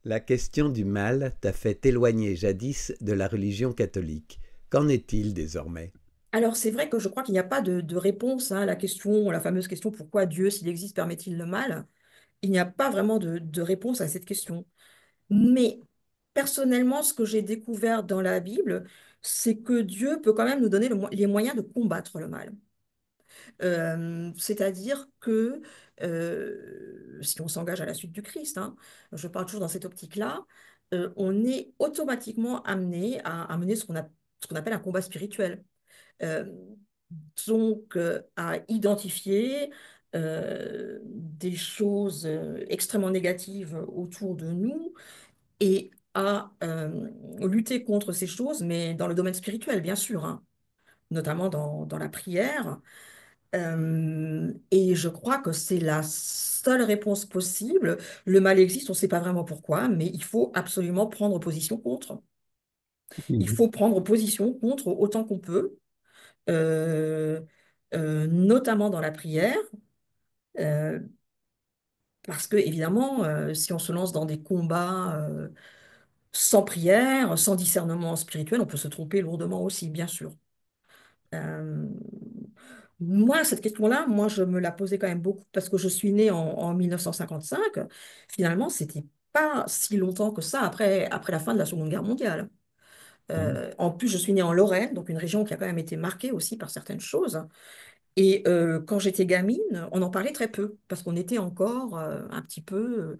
La question du mal t'a fait t'éloigner jadis de la religion catholique. Qu'en est-il désormais? Alors, c'est vrai que je crois qu'il n'y a pas de réponse hein, à la question, la fameuse question pourquoi Dieu, s'il existe, permet-il le mal? Il n'y a pas vraiment de réponse à cette question. Mais personnellement, ce que j'ai découvert dans la Bible, c'est que Dieu peut quand même nous donner les moyens de combattre le mal. C'est-à-dire que si on s'engage à la suite du Christ, hein, je parle toujours dans cette optique-là, on est automatiquement amené à mener ce qu'on appelle un combat spirituel. Euh, à identifier des choses extrêmement négatives autour de nous et à lutter contre ces choses, mais dans le domaine spirituel, bien sûr, hein, notamment dans la prière. Et je crois que c'est la seule réponse possible. Le mal existe, on ne sait pas vraiment pourquoi, mais il faut absolument prendre position contre. Il Mhm. faut prendre position contre autant qu'on peut, euh, notamment dans la prière. euh, Parce que, évidemment, si on se lance dans des combats sans prière, sans discernement spirituel, on peut se tromper lourdement aussi, bien sûr. Euh, Moi, cette question-là, moi, je me la posais quand même beaucoup parce que je suis née en 1955. Finalement, c'était pas si longtemps que ça après la fin de la Seconde Guerre mondiale. En plus, je suis née en Lorraine, donc une région qui a quand même été marquée aussi par certaines choses. Et quand j'étais gamine, on en parlait très peu parce qu'on était encore un petit peu,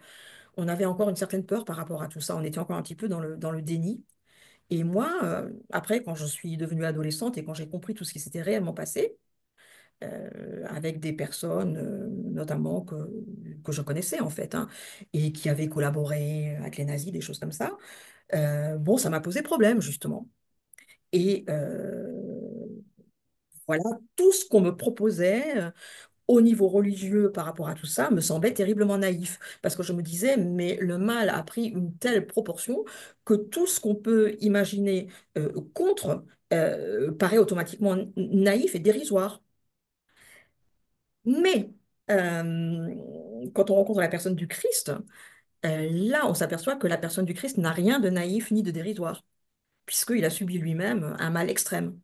on avait encore une certaine peur par rapport à tout ça. On était encore un petit peu dans le déni. Et moi, après, quand je suis devenue adolescente et quand j'ai compris tout ce qui s'était réellement passé, avec des personnes, notamment que je connaissais en fait, hein, et qui avaient collaboré avec les nazis, des choses comme ça, bon, ça m'a posé problème justement. Et voilà, tout ce qu'on me proposait au niveau religieux par rapport à tout ça me semblait terriblement naïf, parce que je me disais, mais le mal a pris une telle proportion que tout ce qu'on peut imaginer contre paraît automatiquement naïf et dérisoire. Mais quand on rencontre la personne du Christ, là, on s'aperçoit que la personne du Christ n'a rien de naïf ni de dérisoire, puisqu'il a subi lui-même un mal extrême.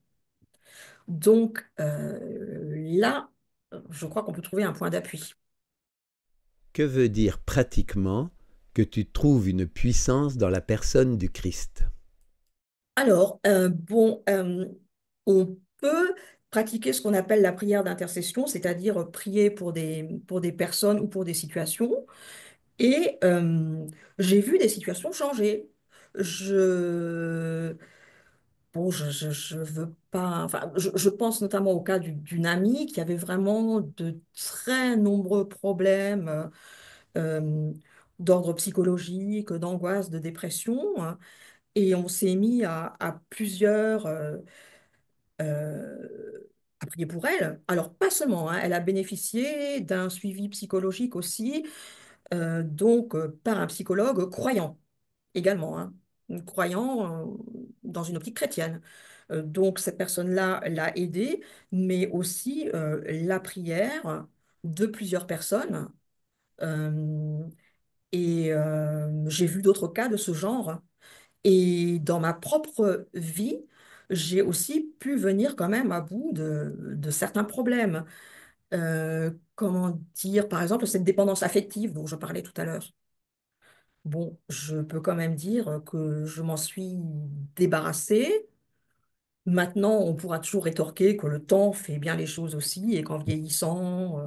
Donc là, je crois qu'on peut trouver un point d'appui. Que veut dire pratiquement que tu trouves une puissance dans la personne du Christ? Alors, bon, on peut pratiquer ce qu'on appelle la prière d'intercession, c'est-à-dire prier pour des personnes ou pour des situations. Et j'ai vu des situations changer. Je, bon, je veux pas. Enfin, je pense notamment au cas d'une amie qui avait vraiment de très nombreux problèmes euh, d'ordre psychologique, d'angoisse, de dépression, hein. Et on s'est mis à plusieurs à prier pour elle. Alors, pas seulement, hein, elle a bénéficié d'un suivi psychologique aussi, par un psychologue croyant également, hein, croyant dans une optique chrétienne. Donc, cette personne-là l'a aidée, mais aussi la prière de plusieurs personnes. Euh, j'ai vu d'autres cas de ce genre. Et dans ma propre vie, j'ai aussi pu venir quand même à bout de certains problèmes. Comment dire, par exemple, cette dépendance affective dont je parlais tout à l'heure. Bon, je peux quand même dire que je m'en suis débarrassée. Maintenant, on pourra toujours rétorquer que le temps fait bien les choses aussi et qu'en vieillissant,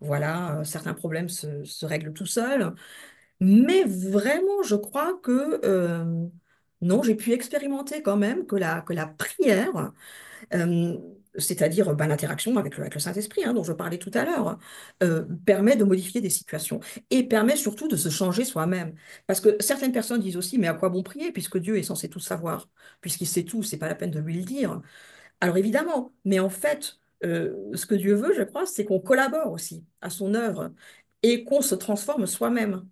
voilà, certains problèmes se règlent tout seuls. Mais vraiment, je crois que non, j'ai pu expérimenter quand même que la prière, euh, c'est-à-dire ben, l'interaction avec le Saint-Esprit, hein, dont je parlais tout à l'heure, permet de modifier des situations et permet surtout de se changer soi-même. Parce que certaines personnes disent aussi, mais à quoi bon prier, puisque Dieu est censé tout savoir, puisqu'il sait tout, c'est pas la peine de lui le dire. Alors évidemment, mais en fait, ce que Dieu veut, je crois, c'est qu'on collabore aussi à son œuvre et qu'on se transforme soi-même.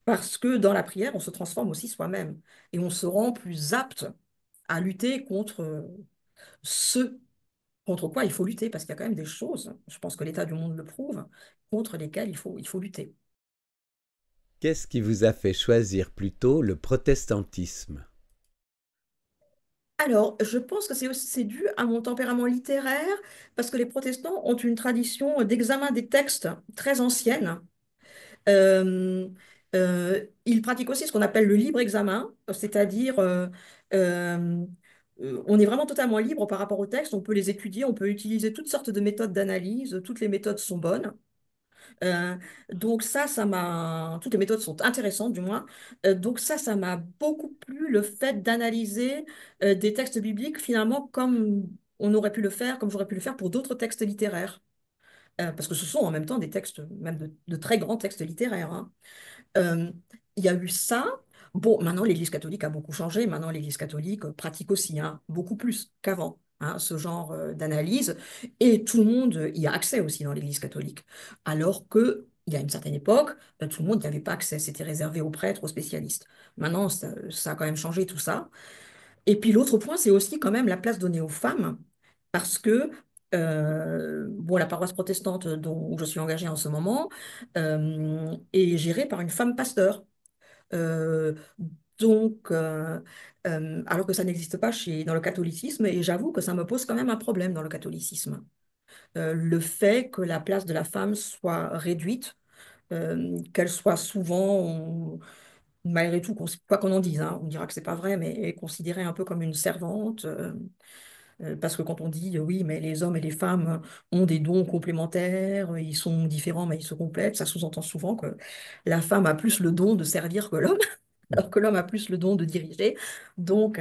Parce que dans la prière, on se transforme aussi soi-même et on se rend plus apte à lutter contre ce contre quoi il faut lutter, parce qu'il y a quand même des choses, je pense que l'état du monde le prouve, contre lesquelles il faut lutter. Qu'est-ce qui vous a fait choisir plutôt le protestantisme? Alors, je pense que c'est dû à mon tempérament littéraire, parce que les protestants ont une tradition d'examen des textes très ancienne. Euh, ils pratiquent aussi ce qu'on appelle le libre examen, c'est-à-dire euh, on est vraiment totalement libre par rapport aux textes, on peut les étudier, on peut utiliser toutes sortes de méthodes d'analyse, toutes les méthodes sont bonnes. Euh, donc ça m'a, toutes les méthodes sont intéressantes du moins. Donc ça m'a beaucoup plu le fait d'analyser des textes bibliques finalement comme on aurait pu le faire, comme j'aurais pu le faire pour d'autres textes littéraires. Parce que ce sont en même temps des textes, même de très grands textes littéraires, hein. Euh, il y a eu ça. Bon, maintenant, l'Église catholique a beaucoup changé. Maintenant, l'Église catholique pratique aussi, hein, beaucoup plus qu'avant, hein, ce genre d'analyse. Et tout le monde y a accès aussi dans l'Église catholique. Alors que, il y a une certaine époque, tout le monde n'y avait pas accès. C'était réservé aux prêtres, aux spécialistes. Maintenant, ça a quand même changé tout ça. Et puis l'autre point, c'est aussi quand même la place donnée aux femmes, parce que bon, la paroisse protestante où je suis engagée en ce moment est gérée par une femme pasteur. Euh, alors que ça n'existe pas dans le catholicisme, et j'avoue que ça me pose quand même un problème dans le catholicisme. Le fait que la place de la femme soit réduite, qu'elle soit souvent, malgré tout, quoi qu'on en dise, hein, on dira que c'est pas vrai, mais considérée un peu comme une servante. Parce que quand on dit oui, mais les hommes et les femmes ont des dons complémentaires, ils sont différents, mais ils se complètent, ça sous-entend souvent que la femme a plus le don de servir que l'homme, alors que l'homme a plus le don de diriger. Donc,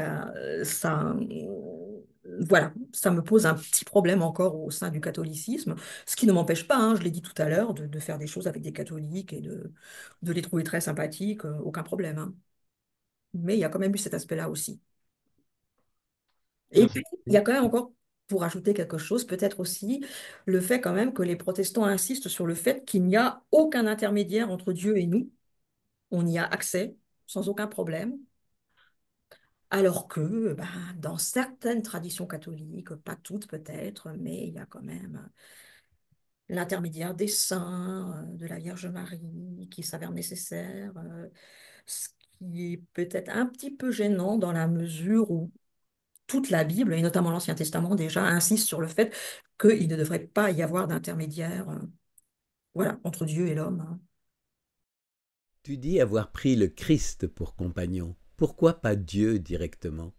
voilà, ça me pose un petit problème encore au sein du catholicisme, ce qui ne m'empêche pas, hein, je l'ai dit tout à l'heure, de faire des choses avec des catholiques et de les trouver très sympathiques, aucun problème, hein. Mais il y a quand même eu cet aspect-là aussi. Et puis, Merci. il y a quand même encore, pour ajouter quelque chose, peut-être aussi le fait quand même que les protestants insistent sur le fait qu'il n'y a aucun intermédiaire entre Dieu et nous. On y a accès sans aucun problème. Alors que ben, dans certaines traditions catholiques, pas toutes peut-être, mais il y a quand même l'intermédiaire des saints, de la Vierge Marie, qui s'avère nécessaire, ce qui est peut-être un petit peu gênant dans la mesure où toute la Bible, et notamment l'Ancien Testament déjà, insiste sur le fait qu'il ne devrait pas y avoir d'intermédiaire, voilà, entre Dieu et l'homme, hein. Tu dis avoir pris le Christ pour compagnon. Pourquoi pas Dieu directement?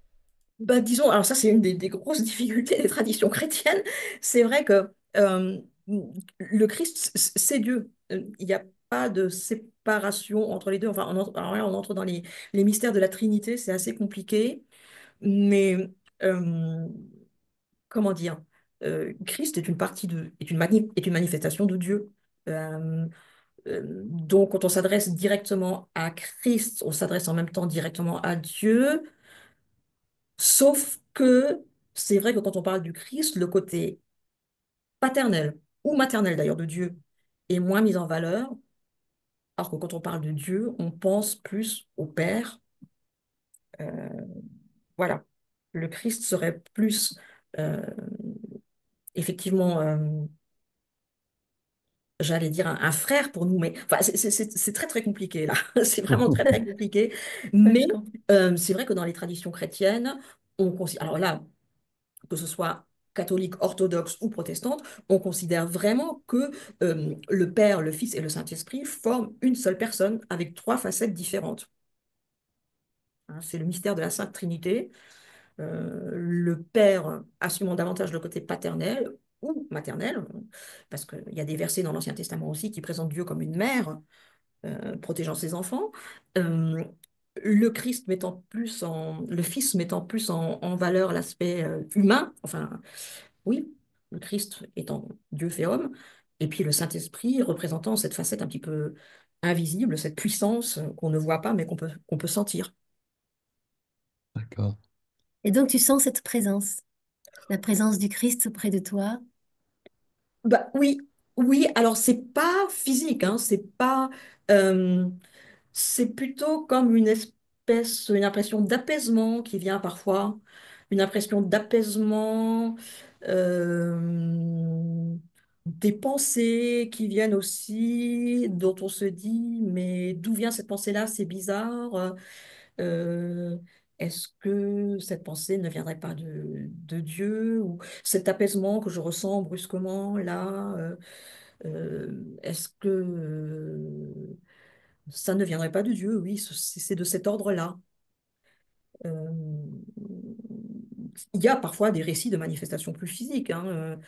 Bah, disons, alors ça c'est une des grosses difficultés des traditions chrétiennes. C'est vrai que le Christ, c'est Dieu. Il n'y a pas de séparation entre les deux. Enfin, alors là, on entre dans les mystères de la Trinité, c'est assez compliqué. Mais euh, comment dire, Christ est une partie est une manifestation de Dieu. Euh, donc, quand on s'adresse directement à Christ, on s'adresse en même temps directement à Dieu, sauf que c'est vrai que quand on parle du Christ, le côté paternel ou maternel d'ailleurs de Dieu est moins mis en valeur, alors que quand on parle de Dieu, on pense plus au Père. Euh, voilà. Le Christ serait plus euh, effectivement j'allais dire un frère pour nous, mais enfin, c'est très très compliqué là. C'est vraiment très très compliqué. Ouais, Mais je comprends. c'est vrai que dans les traditions chrétiennes, alors là, que ce soit catholique, orthodoxe ou protestante, on considère vraiment que le Père, le Fils et le Saint-Esprit forment une seule personne avec trois facettes différentes, hein. C'est le mystère de la Sainte Trinité. Le père assumant davantage le côté paternel ou maternel, parce qu'il y a des versets dans l'Ancien Testament aussi qui présentent Dieu comme une mère protégeant ses enfants. Euh, le Fils mettant plus en valeur l'aspect humain, enfin, oui, le Christ étant Dieu fait homme, et puis le Saint-Esprit représentant cette facette un petit peu invisible, cette puissance qu'on ne voit pas mais qu'on peut sentir. D'accord. Et donc, tu sens cette présence, la présence du Christ auprès de toi. Bah, oui, oui, alors c'est pas physique, hein, euh, c'est plutôt comme une impression d'apaisement qui vient parfois, une impression d'apaisement, euh, des pensées qui viennent aussi, dont on se dit, mais d'où vient cette pensée-là? C'est bizarre. Euh, Est-ce que cette pensée ne viendrait pas de Dieu? Ou cet apaisement que je ressens brusquement là, est-ce que ça ne viendrait pas de Dieu? Oui, c'est de cet ordre-là. Euh, il y a parfois des récits de manifestations plus physiques, hein,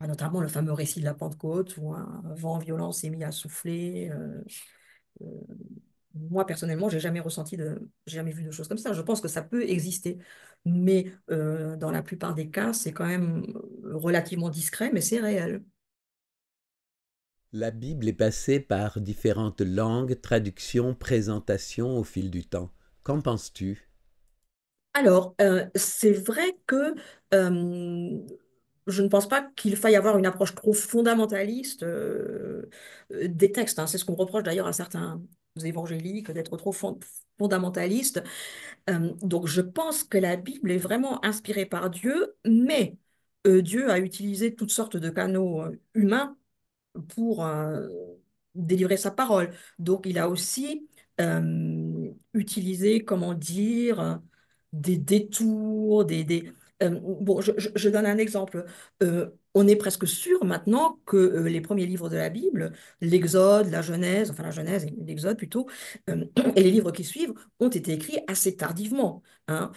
notamment le fameux récit de la Pentecôte où un vent violent s'est mis à souffler. Euh, Moi, personnellement, j'ai jamais vu de choses comme ça. Je pense que ça peut exister, mais dans la plupart des cas, c'est quand même relativement discret, mais c'est réel. La Bible est passée par différentes langues, traductions, présentations au fil du temps. Qu'en penses-tu? Alors, c'est vrai que je ne pense pas qu'il faille avoir une approche trop fondamentaliste des textes, hein. C'est ce qu'on reproche d'ailleurs à certains évangéliques, d'être trop fondamentalistes. Donc, je pense que la Bible est vraiment inspirée par Dieu, mais Dieu a utilisé toutes sortes de canaux humains pour délivrer sa parole. Donc, il a aussi utilisé, comment dire, des détours, bon, je donne un exemple. On est presque sûr maintenant que les premiers livres de la Bible, l'Exode, la Genèse, enfin la Genèse et l'Exode plutôt, et les livres qui suivent ont été écrits assez tardivement, hein.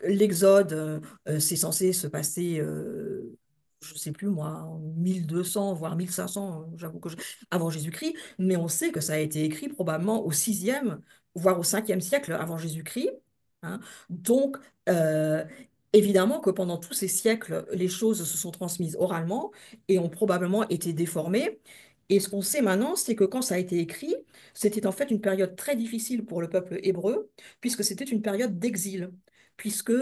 L'Exode, c'est censé se passer je ne sais plus moi, en 1200, voire 1500, j'avoue avant Jésus-Christ, mais on sait que ça a été écrit probablement au sixième, voire au cinquième siècle avant Jésus-Christ, hein. Donc, évidemment que pendant tous ces siècles, les choses se sont transmises oralement et ont probablement été déformées. Et ce qu'on sait maintenant, c'est que quand ça a été écrit, c'était en fait une période très difficile pour le peuple hébreu, puisque c'était une période d'exil. Puisque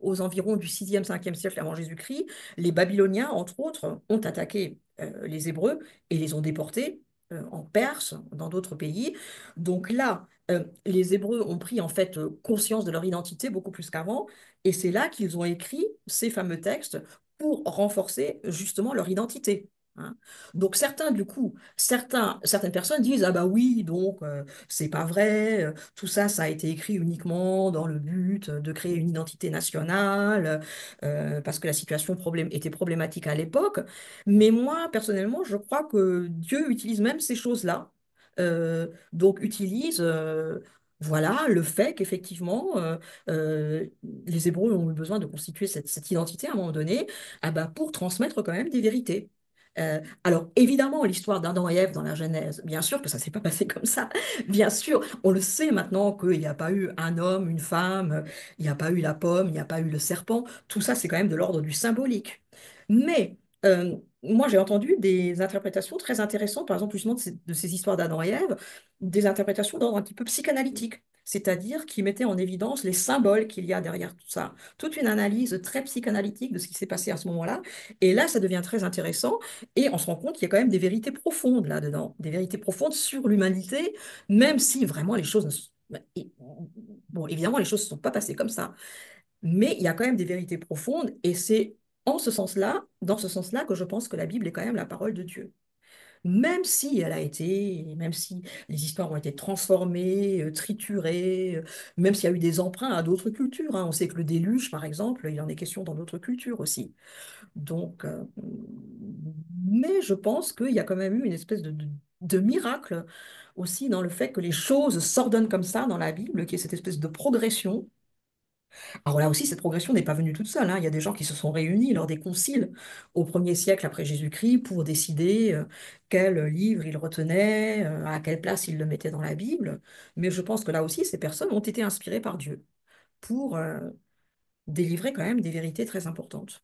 aux environs du 6e, 5e siècle avant Jésus-Christ, les Babyloniens, entre autres, ont attaqué les Hébreux et les ont déportés en Perse, dans d'autres pays. Donc là, les Hébreux ont pris en fait conscience de leur identité beaucoup plus qu'avant, et c'est là qu'ils ont écrit ces fameux textes pour renforcer justement leur identité, hein. Donc certains, du coup, certaines personnes disent, ah bah oui, donc c'est pas vrai, tout ça, ça a été écrit uniquement dans le but de créer une identité nationale, parce que la situation était problématique à l'époque. Mais moi, personnellement, je crois que Dieu utilise même ces choses-là. Donc utilise voilà, le fait qu'effectivement, les Hébreux ont eu besoin de constituer cette identité à un moment donné, ah bah, pour transmettre quand même des vérités. Alors, évidemment, l'histoire d'Adam et Ève dans la Genèse, bien sûr que ça ne s'est pas passé comme ça. Bien sûr, on le sait maintenant qu'il n'y a pas eu un homme, une femme, il n'y a pas eu la pomme, il n'y a pas eu le serpent. Tout ça, c'est quand même de l'ordre du symbolique. Mais moi, j'ai entendu des interprétations très intéressantes, par exemple, justement, de ces histoires d'Adam et Ève, des interprétations d'ordre un petit peu psychanalytique, c'est-à-dire qui mettaient en évidence les symboles qu'il y a derrière tout ça. Toute une analyse très psychanalytique de ce qui s'est passé à ce moment-là. Et là, ça devient très intéressant et on se rend compte qu'il y a quand même des vérités profondes là-dedans, des vérités profondes sur l'humanité, même si vraiment les choses ne sont... Bon, évidemment, les choses ne sont pas passées comme ça. Mais il y a quand même des vérités profondes et c'est en ce sens-là, dans ce sens-là, que je pense que la Bible est quand même la parole de Dieu. Même si les histoires ont été transformées, triturées, même s'il y a eu des emprunts à d'autres cultures, hein. On sait que le déluge, par exemple, il en est question dans d'autres cultures aussi. Donc, mais je pense qu'il y a quand même eu une espèce de miracle aussi dans le fait que les choses s'ordonnent comme ça dans la Bible, qu'il y ait cette espèce de progression. Alors là aussi, cette progression n'est pas venue toute seule, hein. Il y a des gens qui se sont réunis lors des conciles au 1er siècle après Jésus-Christ pour décider quel livre ils retenaient, à quelle place ils le mettaient dans la Bible. Mais je pense que là aussi, ces personnes ont été inspirées par Dieu pour délivrer quand même des vérités très importantes.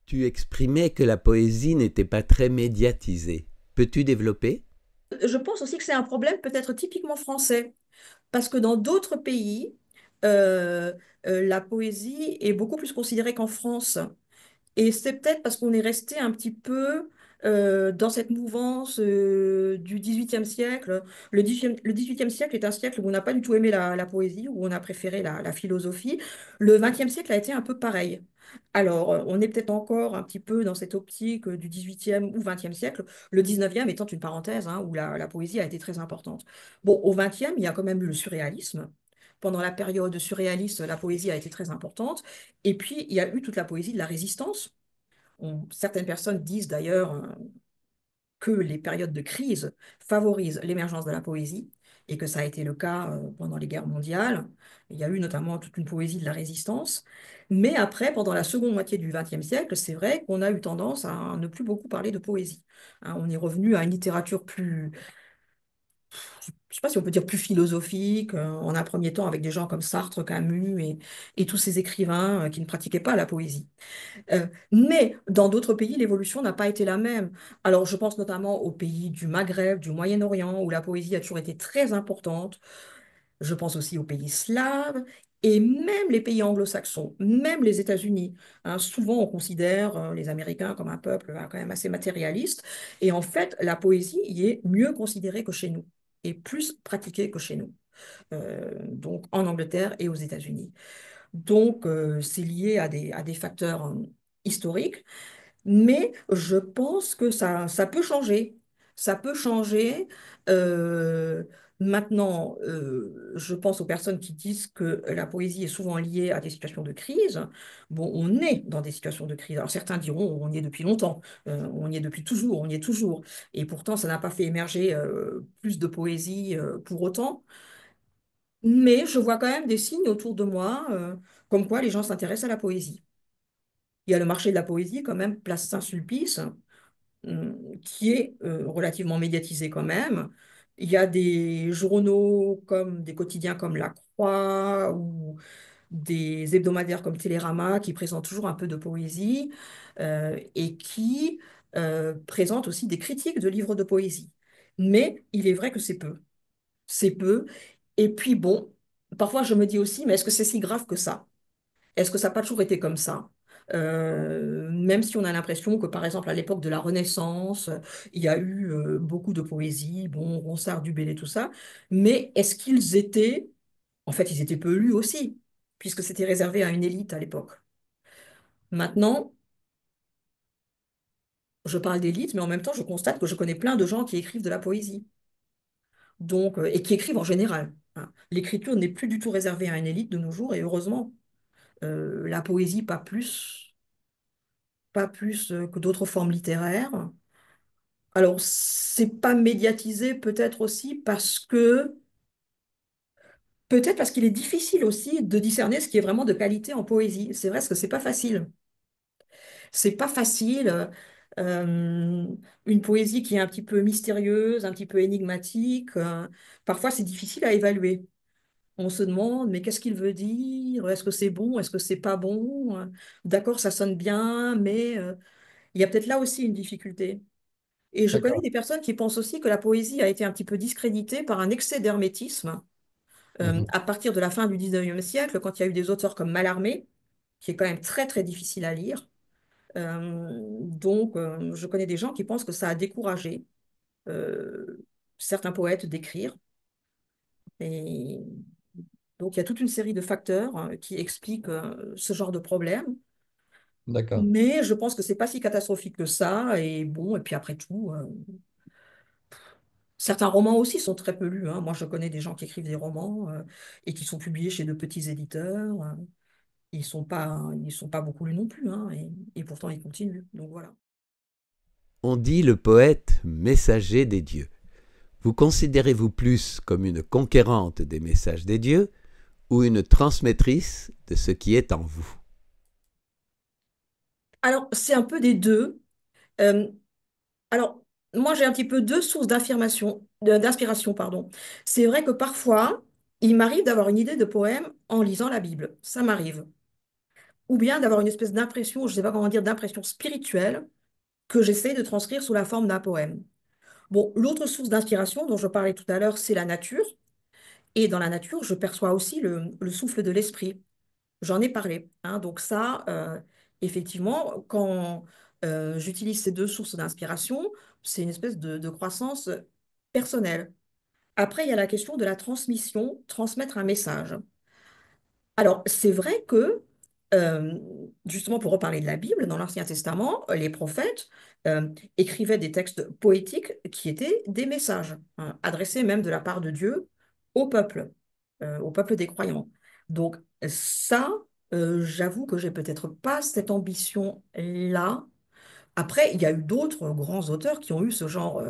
Tu exprimais que la poésie n'était pas très médiatisée. Peux-tu développer? Je pense aussi que c'est un problème peut-être typiquement français, parce que dans d'autres pays, euh, la poésie est beaucoup plus considérée qu'en France. Et c'est peut-être parce qu'on est resté un petit peu dans cette mouvance du XVIIIe siècle. Le XVIIIe siècle est un siècle où on n'a pas du tout aimé la poésie, où on a préféré la philosophie. Le XXe siècle a été un peu pareil. Alors, on est peut-être encore un petit peu dans cette optique du XVIIIe ou XXe siècle, le XIXe étant une parenthèse, hein, où la poésie a été très importante. Bon, au XXe, il y a quand même eu le surréalisme. Pendant la période surréaliste, la poésie a été très importante. Et puis, il y a eu toute la poésie de la résistance. Certaines personnes disent d'ailleurs que les périodes de crise favorisent l'émergence de la poésie et que ça a été le cas pendant les guerres mondiales. Il y a eu notamment toute une poésie de la résistance. Mais après, pendant la seconde moitié du XXe siècle, c'est vrai qu'on a eu tendance à ne plus beaucoup parler de poésie. Hein, on est revenu à une littérature plus, je ne sais pas si on peut dire plus philosophique, en un premier temps avec des gens comme Sartre, Camus et tous ces écrivains qui ne pratiquaient pas la poésie. Mais dans d'autres pays, l'évolution n'a pas été la même. Alors, je pense notamment aux pays du Maghreb, du Moyen-Orient, où la poésie a toujours été très importante. Je pense aussi aux pays slaves et même les pays anglo-saxons, même les États-Unis. Hein. Souvent, on considère les Américains comme un peuple quand même assez matérialiste. Et en fait, la poésie y est mieux considérée que chez nous et plus pratiquée que chez nous. Donc en Angleterre et aux États-Unis. Donc, c'est lié à des facteurs historiques, mais je pense que ça peut changer. Ça peut changer. Euh, Maintenant, je pense aux personnes qui disent que la poésie est souvent liée à des situations de crise. Bon, on est dans des situations de crise. Alors certains diront on y est depuis longtemps, on y est depuis toujours, on y est toujours. Et pourtant, ça n'a pas fait émerger plus de poésie pour autant. Mais je vois quand même des signes autour de moi, comme quoi les gens s'intéressent à la poésie. Il y a le marché de la poésie, quand même, place Saint-Sulpice, qui est relativement médiatisé quand même. Il y a des journaux comme des quotidiens comme La Croix ou des hebdomadaires comme Télérama qui présentent toujours un peu de poésie et qui présentent aussi des critiques de livres de poésie. Mais il est vrai que c'est peu. C'est peu. Et puis bon, parfois je me dis aussi, mais est-ce que c'est si grave que ça? Est-ce que ça n'a pas toujours été comme ça? Même si on a l'impression que, par exemple, à l'époque de la Renaissance, il y a eu beaucoup de poésie, bon, Ronsard, Du Bellay, tout ça, mais est-ce qu'ils étaient, en fait, ils étaient peu lus aussi, puisque c'était réservé à une élite à l'époque. Maintenant, je parle d'élite, mais en même temps, je constate que je connais plein de gens qui écrivent de la poésie, donc, et qui écrivent en général. Hein. L'écriture n'est plus du tout réservée à une élite de nos jours, et heureusement. La poésie, pas plus que d'autres formes littéraires. Alors, c'est pas médiatisé peut-être aussi peut-être parce qu'il est difficile aussi de discerner ce qui est vraiment de qualité en poésie. C'est vrai parce que c'est pas facile. C'est pas facile. Euh, une poésie qui est un petit peu mystérieuse, un petit peu énigmatique, parfois c'est difficile à évaluer. On se demande, mais qu'est-ce qu'il veut dire? Est-ce que c'est bon? Est-ce que c'est pas bon? D'accord, ça sonne bien, mais il y a peut-être là aussi une difficulté. Et je connais D'accord. des personnes qui pensent aussi que la poésie a été un petit peu discréditée par un excès d'hermétisme Mhm. à partir de la fin du 19e siècle, quand il y a eu des auteurs comme Mallarmé, qui est quand même très très difficile à lire. Donc, je connais des gens qui pensent que ça a découragé certains poètes d'écrire. Et donc, il y a toute une série de facteurs qui expliquent ce genre de problème. D'accord. Mais je pense que c'est pas si catastrophique que ça. Et bon, et puis après tout, certains romans aussi sont très peu lus. Hein. Moi, je connais des gens qui écrivent des romans et qui sont publiés chez de petits éditeurs. Ils sont pas beaucoup lus non plus. Hein, et pourtant, ils continuent. Donc voilà. On dit le poète messager des dieux. Vous considérez-vous plus comme une conquérante des messages des dieux ou une transmettrice de ce qui est en vous? Alors, c'est un peu des deux. Euh, alors, moi, j'ai un petit peu deux sources d'inspiration, pardon. C'est vrai que parfois, il m'arrive d'avoir une idée de poème en lisant la Bible. Ça m'arrive. Ou bien d'avoir une espèce d'impression, je ne sais pas comment dire, d'impression spirituelle que j'essaie de transcrire sous la forme d'un poème. Bon, l'autre source d'inspiration dont je parlais tout à l'heure, c'est la nature. Et dans la nature, je perçois aussi le souffle de l'esprit. J'en ai parlé. Hein. Donc ça, effectivement, quand j'utilise ces deux sources d'inspiration, c'est une espèce de croissance personnelle. Après, il y a la question de la transmission, transmettre un message. Alors, c'est vrai que, euh, justement, pour reparler de la Bible, dans l'Ancien Testament, les prophètes euh, écrivaient des textes poétiques qui étaient des messages, hein, adressés même de la part de Dieu au peuple des croyants. Donc, ça, j'avoue que j'ai peut-être pas cette ambition-là. Après, il y a eu d'autres grands auteurs qui ont eu ce genre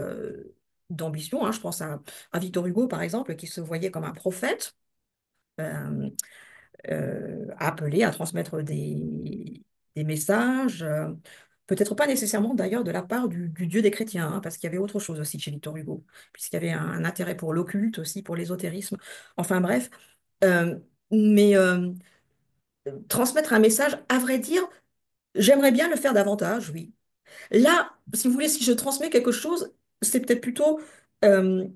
d'ambition, hein. Je pense à Victor Hugo, par exemple, qui se voyait comme un prophète. euh, Appelé à transmettre des messages, peut-être pas nécessairement d'ailleurs de la part du Dieu des chrétiens, hein, parce qu'il y avait autre chose aussi chez Victor Hugo, puisqu'il y avait un intérêt pour l'occulte aussi, pour l'ésotérisme. Enfin bref, euh, mais transmettre un message, à vrai dire, j'aimerais bien le faire davantage, oui. Là, si vous voulez, si je transmets quelque chose, c'est peut-être plutôt euh,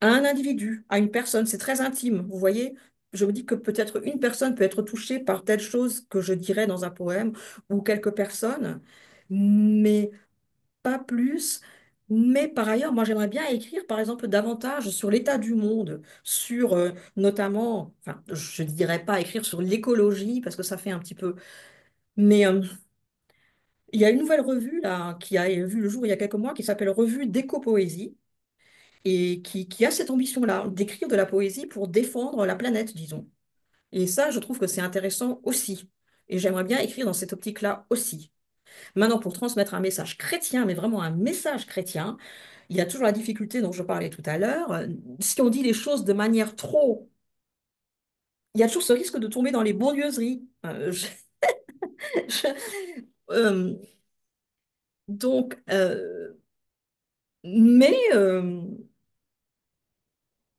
à un individu, à une personne. C'est très intime, vous voyez. Je me dis que peut-être une personne peut être touchée par telle chose que je dirais dans un poème, ou quelques personnes, mais pas plus. Mais par ailleurs, moi, j'aimerais bien écrire, par exemple, davantage sur l'état du monde, sur notamment, enfin, je ne dirais pas écrire sur l'écologie, parce que ça fait un petit peu. Mais il y a une nouvelle revue, là, qui a vu le jour il y a quelques mois, qui s'appelle Revue d'éco-poésie et qui a cette ambition-là, d'écrire de la poésie pour défendre la planète, disons. Et ça, je trouve que c'est intéressant aussi. Et j'aimerais bien écrire dans cette optique-là aussi. Maintenant, pour transmettre un message chrétien, mais vraiment un message chrétien, il y a toujours la difficulté dont je parlais tout à l'heure. Si on dit les choses de manière trop... Il y a toujours ce risque de tomber dans les bonnieuseries. Je- euh, donc, mais...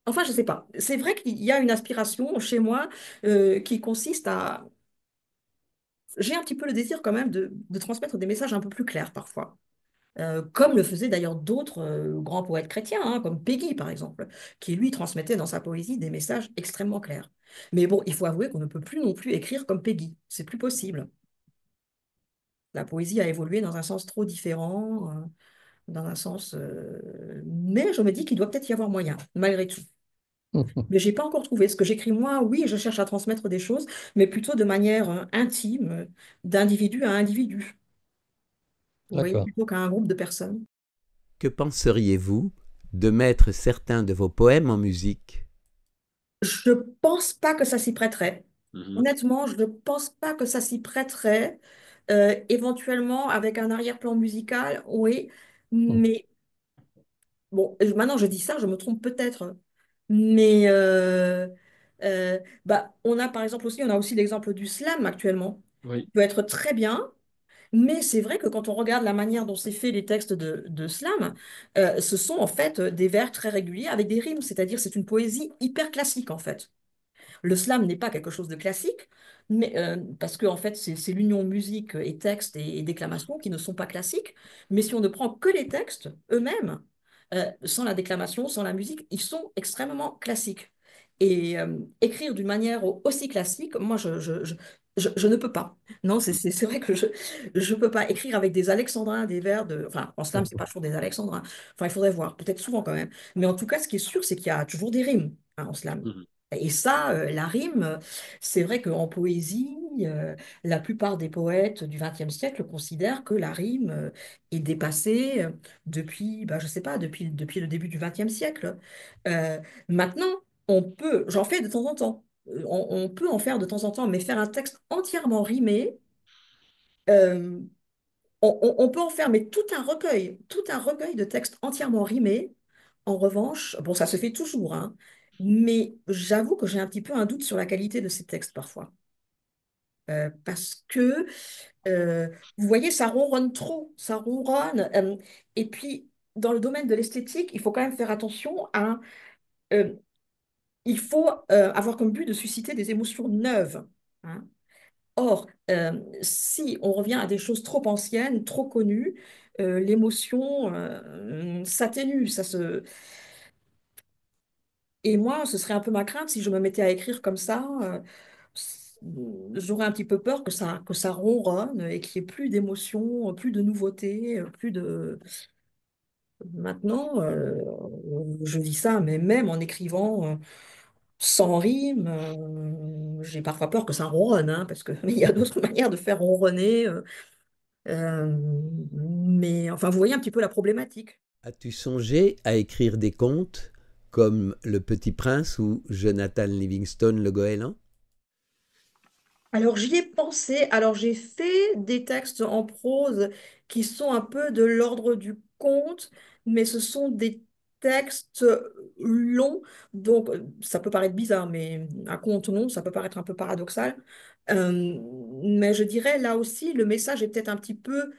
enfin, je sais pas. C'est vrai qu'il y a une aspiration chez moi qui consiste à... J'ai un petit peu le désir quand même de transmettre des messages un peu plus clairs parfois. Comme le faisaient d'ailleurs d'autres grands poètes chrétiens, hein, comme Peggy par exemple, qui lui transmettait dans sa poésie des messages extrêmement clairs. Mais bon, il faut avouer qu'on ne peut plus non plus écrire comme Peggy. C'est plus possible. La poésie a évolué dans un sens trop différent, dans un sens... Mais je me dis qu'il doit peut-être y avoir moyen, malgré tout. Mais j'ai pas encore trouvé. Ce que j'écris moi, oui, je cherche à transmettre des choses, mais plutôt de manière intime, d'individu à individu. Vous voyez, D'accord. plutôt qu'à un groupe de personnes. Que penseriez-vous de mettre certains de vos poèmes en musique? Je pense pas que ça s'y prêterait. Mhm. Honnêtement, je ne pense pas que ça s'y prêterait. Éventuellement, avec un arrière-plan musical, oui. Mais bon, maintenant je dis ça, je me trompe peut-être. Mais bah, on a aussi l'exemple du slam actuellement, qui Oui. peut être très bien. Mais c'est vrai que quand on regarde la manière dont c'est fait les textes de slam, ce sont en fait des vers très réguliers avec des rimes, c'est-à-dire c'est une poésie hyper classique en fait. Le slam n'est pas quelque chose de classique, mais, parce que en fait, c'est l'union musique et texte et déclamation qui ne sont pas classiques. Mais si on ne prend que les textes eux-mêmes, sans la déclamation, sans la musique, ils sont extrêmement classiques. Et écrire d'une manière aussi classique, moi, je ne peux pas. Non, c'est vrai que je ne peux pas écrire avec des alexandrins, des vers de... Enfin, en slam, c'est pas toujours des alexandrins. Enfin, il faudrait voir, peut-être souvent quand même. Mais en tout cas, ce qui est sûr, c'est qu'il y a toujours des rimes, hein, en slam. Mhm. Et ça, la rime, c'est vrai qu'en poésie, la plupart des poètes du XXe siècle considèrent que la rime est dépassée depuis, bah, je sais pas, depuis le début du XXe siècle. Euh, Maintenant, j'en fais de temps en temps. On peut en faire de temps en temps, mais faire un texte entièrement rimé, euh, on peut en faire, mais tout un recueil de textes entièrement rimés. En revanche, bon, ça se fait toujours, hein, mais j'avoue que j'ai un petit peu un doute sur la qualité de ces textes parfois. Parce que, euh, vous voyez, ça ronronne trop, ça ronronne. Et puis, dans le domaine de l'esthétique, il faut quand même faire attention à... euh, il faut avoir comme but de susciter des émotions neuves, hein. Or, si on revient à des choses trop anciennes, trop connues, l'émotion s'atténue, ça se... Et moi, ce serait un peu ma crainte si je me mettais à écrire comme ça. j'aurais un petit peu peur que ça ronronne et qu'il n'y ait plus d'émotions, plus de nouveautés, plus de... Maintenant, je dis ça, mais même en écrivant sans rime, j'ai parfois peur que ça ronronne, hein, parce que mais il y a d'autres manières de faire ronronner. Euh, mais enfin, vous voyez un petit peu la problématique. As-tu songé à écrire des contes comme Le Petit Prince ou Jonathan Livingstone le Goéland? Alors j'y ai pensé. Alors j'ai fait des textes en prose qui sont un peu de l'ordre du conte, mais ce sont des textes longs. Donc ça peut paraître bizarre, mais un conte long, ça peut paraître un peu paradoxal. Mais je dirais là aussi, le message est peut-être un petit peu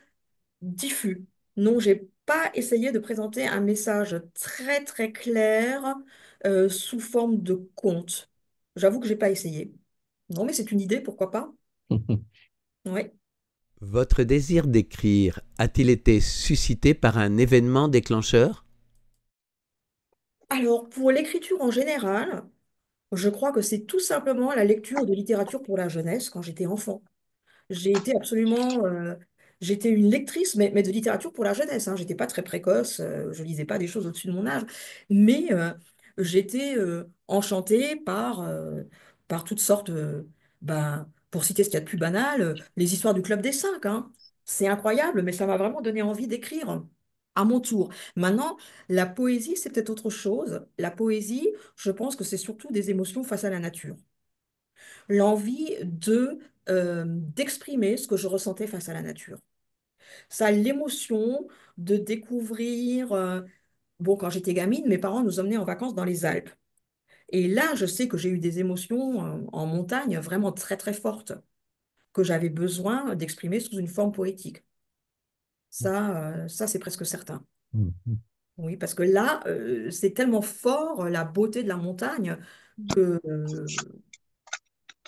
diffus. Non, j'ai pas essayé de présenter un message très très clair sous forme de conte. J'avoue que j'ai pas essayé. Non, mais c'est une idée, pourquoi pas? Oui. Votre désir d'écrire a-t-il été suscité par un événement déclencheur? Alors, pour l'écriture en général, je crois que c'est tout simplement la lecture de littérature pour la jeunesse quand j'étais enfant. J'ai été absolument... j'étais une lectrice, mais de littérature pour la jeunesse. Hein. J'étais pas très précoce, je lisais pas des choses au-dessus de mon âge, mais j'étais enchantée par toutes sortes, ben, pour citer ce qu'il y a de plus banal, les histoires du Club des Cinq. Hein. C'est incroyable, mais ça m'a vraiment donné envie d'écrire à mon tour. Maintenant, la poésie, c'est peut-être autre chose. La poésie, je pense que c'est surtout des émotions face à la nature, l'envie d'exprimer ce que je ressentais face à la nature. Ça, l'émotion de découvrir. Bon, quand j'étais gamine, mes parents nous emmenaient en vacances dans les Alpes. Et là, je sais que j'ai eu des émotions en montagne vraiment très très fortes que j'avais besoin d'exprimer sous une forme poétique. Ça c'est presque certain. Oui, parce que là, c'est tellement fort la beauté de la montagne que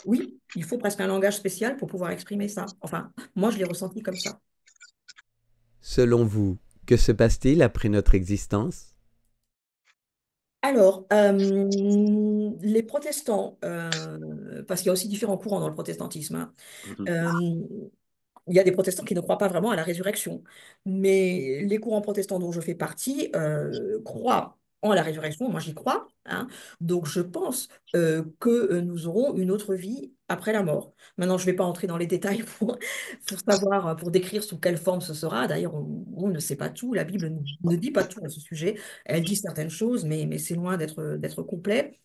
oui, il faut presque un langage spécial pour pouvoir exprimer ça. Enfin, moi, je l'ai ressenti comme ça. Selon vous, que se passe-t-il après notre existence? Alors, les protestants, parce qu'il y a aussi différents courants dans le protestantisme, hein, Mhm. euh, il y a des protestants qui ne croient pas vraiment à la résurrection. Mais les courants protestants dont je fais partie croient en la résurrection. Moi, j'y crois. Hein. Donc, je pense que nous aurons une autre vie après la mort. Maintenant, je ne vais pas entrer dans les détails pour savoir, pour décrire sous quelle forme ce sera. D'ailleurs, on ne sait pas tout. La Bible ne dit pas tout à ce sujet. Elle dit certaines choses, mais c'est loin d'être complet.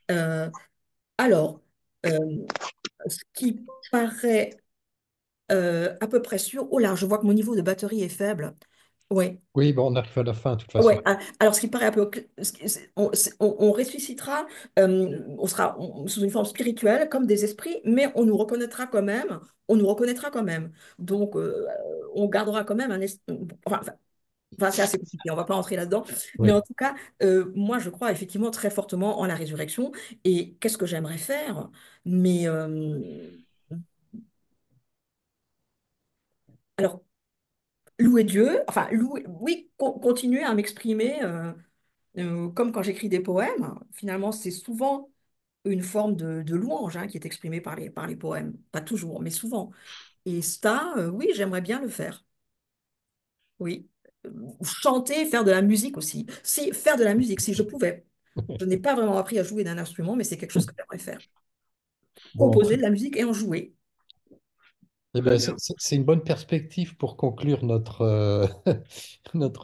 Euh, alors, euh, ce qui paraît à peu près sûr. Oh là, je vois que mon niveau de batterie est faible. Ouais. Oui, bon, on arrive à la fin, de toute Ouais. façon. Alors, ce qui paraît un peu, on ressuscitera, on sera sous une forme spirituelle comme des esprits, mais on nous reconnaîtra quand même. On nous reconnaîtra quand même. Donc, on gardera quand même un enfin, c'est assez compliqué. On va pas entrer là-dedans. Mais Oui. en tout cas, moi, je crois effectivement très fortement en la résurrection. Et qu'est-ce que j'aimerais faire? Mais alors, louer Dieu, enfin, oui, continuer à m'exprimer comme quand j'écris des poèmes. Finalement, c'est souvent une forme de louange hein, qui est exprimée par les poèmes. Pas toujours, mais souvent. Et ça, oui, j'aimerais bien le faire. Oui. Chanter, faire de la musique aussi. Si, faire de la musique, si je pouvais. Je n'ai pas vraiment appris à jouer d'un instrument, mais c'est quelque chose que j'aimerais faire. Bon, Composer de la musique et en jouer. eh ben, c'est une bonne perspective pour conclure notre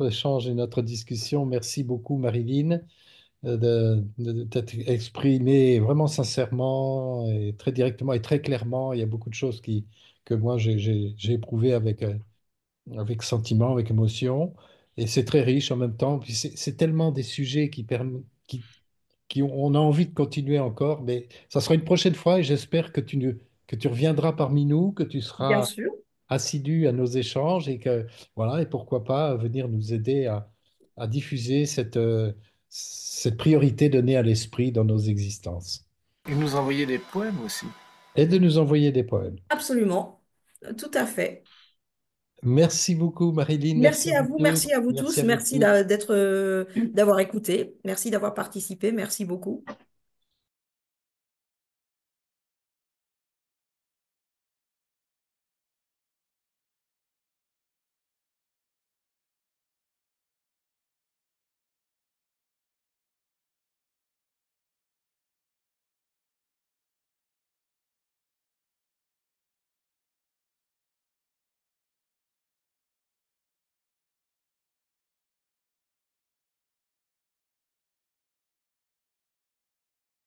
échange et notre discussion. Merci beaucoup, Marilyn, de t'être exprimée vraiment sincèrement et très directement et très clairement. Il y a beaucoup de choses que moi j'ai éprouvées avec sentiment, avec émotion. Et c'est très riche en même temps. Puis c'est tellement des sujets on a envie de continuer encore, mais ça sera une prochaine fois et j'espère que tu reviendras parmi nous, que tu Bien seras sûr. assidu à nos échanges et que, voilà, et pourquoi pas venir nous aider à diffuser cette priorité donnée à l'esprit dans nos existences. Et nous envoyer des poèmes aussi. Et de nous envoyer des poèmes. Absolument. Tout à fait. Merci beaucoup, Marilyn. Merci à vous Merci tous. à vous Merci tous, à vous merci tous. d'avoir écouté, merci d'avoir participé, merci beaucoup.